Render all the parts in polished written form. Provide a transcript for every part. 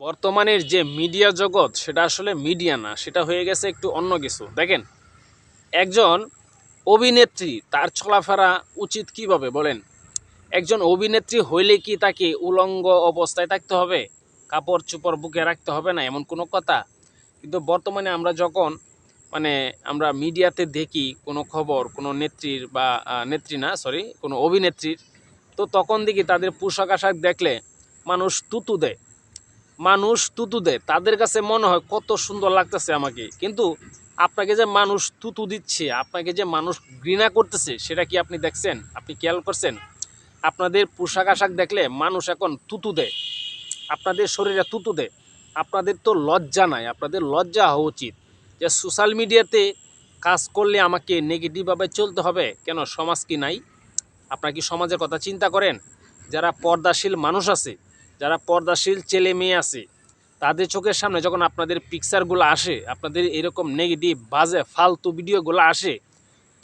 বর্তমানের যে মিডিয়া জগৎ সেটা আসলে মিডিয়া না, সেটা হয়ে গেছে একটু অন্য কিছু। দেখেন, একজন অভিনেত্রী তার চলাফেরা উচিত কিভাবে বলেন? একজন অভিনেত্রী হইলে কি তাকে উলঙ্গ অবস্থায় থাকতে হবে, কাপড় চোপড় বুকে রাখতে হবে না, এমন কোনো কথা? কিন্তু বর্তমানে আমরা যখন মানে আমরা মিডিয়াতে দেখি কোনো খবর কোনো নেত্রীর বা নেত্রী না সরি কোনো অভিনেত্রীর, তো তখন দেখি তাদের পোশাক আশাক দেখলে মানুষ তুতু দেয়, তাদের কাছে মনে হয় কত সুন্দর লাগতেছে আমাকে। কিন্তু আপনাকে যে মানুষ তুতু দিচ্ছে, আপনাকে যে মানুষ ঘৃণা করতেছে, সেটা কি আপনি দেখছেন? আপনি খেয়াল করছেন? আপনাদের পোশাক আশাক দেখলে মানুষ এখন তুতু দেয়, আপনাদের শরীরে তুতু দেয়। আপনাদের তো লজ্জা নাই, আপনাদের লজ্জা হওয়া উচিত যে সোশ্যাল মিডিয়াতে কাজ করলে আমাকে নেগেটিভভাবে চলতে হবে কেন? সমাজ কি নাই? আপনারা কি সমাজের কথা চিন্তা করেন? যারা পর্দাশীল মানুষ আছে, যারা পর্দাশীল ছেলে মেয়ে আছে, তাদের চোখের সামনে যখন আপনাদের পিকচারগুলো আসে, আপনাদের এরকম নেগেটিভ বাজে ফালতু ভিডিওগুলো আসে,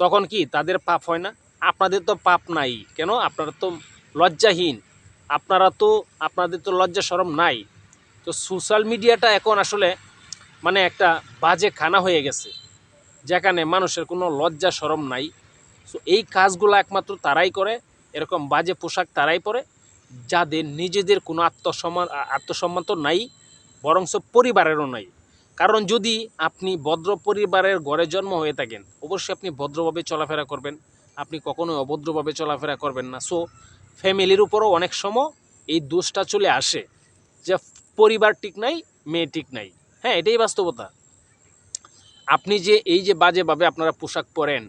তখন কি তাদের পাপ হয় না? আপনাদের তো পাপ নাই কেন? আপনারা তো লজ্জাহীন, আপনাদের তো লজ্জা শরম নাই। তো সোশ্যাল মিডিয়াটা এখন আসলে মানে একটা বাজে খানা হয়ে গেছে, যেখানে মানুষের কোনো লজ্জা শরম নাই। সো এই কাজগুলো একমাত্র তারাই করে, এরকম বাজে পোশাক তারাই পরে, যাদের নিজেদের কোনো আত্মসম্মান তো নাই, বরঞ্চ পরিবারেরও নাই। কারণ যদি আপনি ভদ্র পরিবারের ঘরে জন্ম হয়ে থাকেন, অবশ্যই আপনি ভদ্রভাবে চলাফেরা করবেন, আপনি কখনোই অভদ্রভাবে চলাফেরা করবেন না। সো ফ্যামিলির উপরও অনেক সময় এই দোষটা চলে আসে যে পরিবার ঠিক নাই, মেয়ে ঠিক নাই। হ্যাঁ, এটাই বাস্তবতা। আপনি যে এই যে বাজেভাবে আপনারা পোশাক পরেন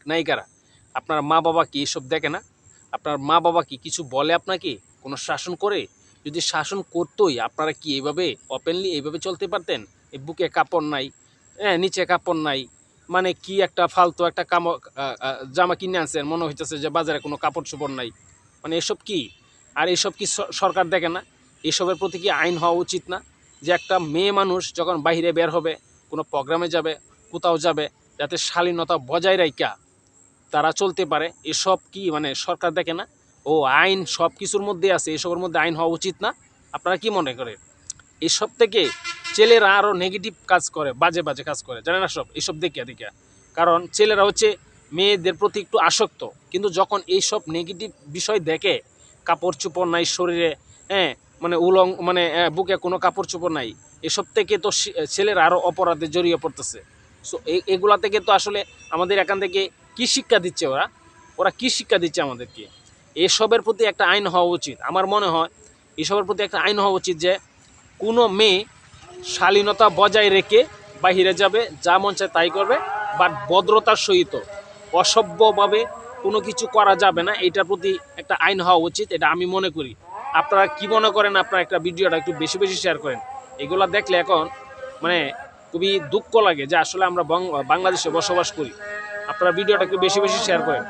নায়িকারা, আপনার মা বাবা কি এসব দেখে না? আপনার মা বাবা কি কিছু বলে আপনাকে? কোনো শাসন করে? যদি শাসন করতোই, আপনারা কি এইভাবে ওপেনলি এইভাবে চলতে পারতেন? এই বুকে কাপড় নাই, হ্যাঁ নিচে কাপড় নাই, মানে কি একটা ফালতু একটা জামা কিনে আনছেন, মনে হইতেছে যে বাজারে কোনো কাপড় চোপড় নাই। মানে এসব কি? আর এসব কি সরকার দেখে না? এসবের প্রতি কি আইন হওয়া উচিত না? যে একটা মেয়ে মানুষ যখন বাইরে বের হবে, কোনো প্রোগ্রামে যাবে, কোথাও যাবে, যাতে শালীনতা বজায় রাখা তারা চলতে পারে, এসব কি মানে সরকার দেখে না? ও আইন সব কিছুর মধ্যে আছে, এসবের মধ্যে আইন হওয়া উচিত না? আপনারা কি মনে করেন? এসব থেকে ছেলেরা আরও নেগেটিভ কাজ করে, বাজে বাজে কাজ করে, জানে না সব এসব দেখিয়া দেখিয়া। কারণ ছেলেরা হচ্ছে মেয়েদের প্রতি একটু আসক্ত, কিন্তু যখন এইসব নেগেটিভ বিষয় দেখে, কাপড় চোপড় নাই শরীরে, হ্যাঁ মানে মানে বুকে কোনো কাপড় চোপড় নাই, এসব থেকে তো ছেলেরা আরও অপরাধে জড়িয়ে পড়তেছে। সো এগুলা থেকে তো আসলে আমাদের এখান থেকে কী শিক্ষা দিচ্ছে ওরা? ওরা কী শিক্ষা দিচ্ছে আমাদেরকে? এসবের প্রতি একটা আইন হওয়া উচিত। আমার মনে হয় এসবের প্রতি একটা আইন হওয়া উচিত যে কোনো মেয়ে শালীনতা বজায় রেখে বাহিরে যাবে, যা মন চায় তাই করবে, বাট ভদ্রতার সহিত, অসভ্যভাবে কোনো কিছু করা যাবে না। এটার প্রতি একটা আইন হওয়া উচিত, এটা আমি মনে করি। আপনারা কি মনে করেন? আপনারা একটা ভিডিওটা একটু বেশি বেশি শেয়ার করেন। এগুলো দেখলে এখন মানে খুবই দুঃখ লাগে যে আসলে আমরা বাংলাদেশে বসবাস করি। আপনারা ভিডিওটা একটু বেশি বেশি শেয়ার করেন।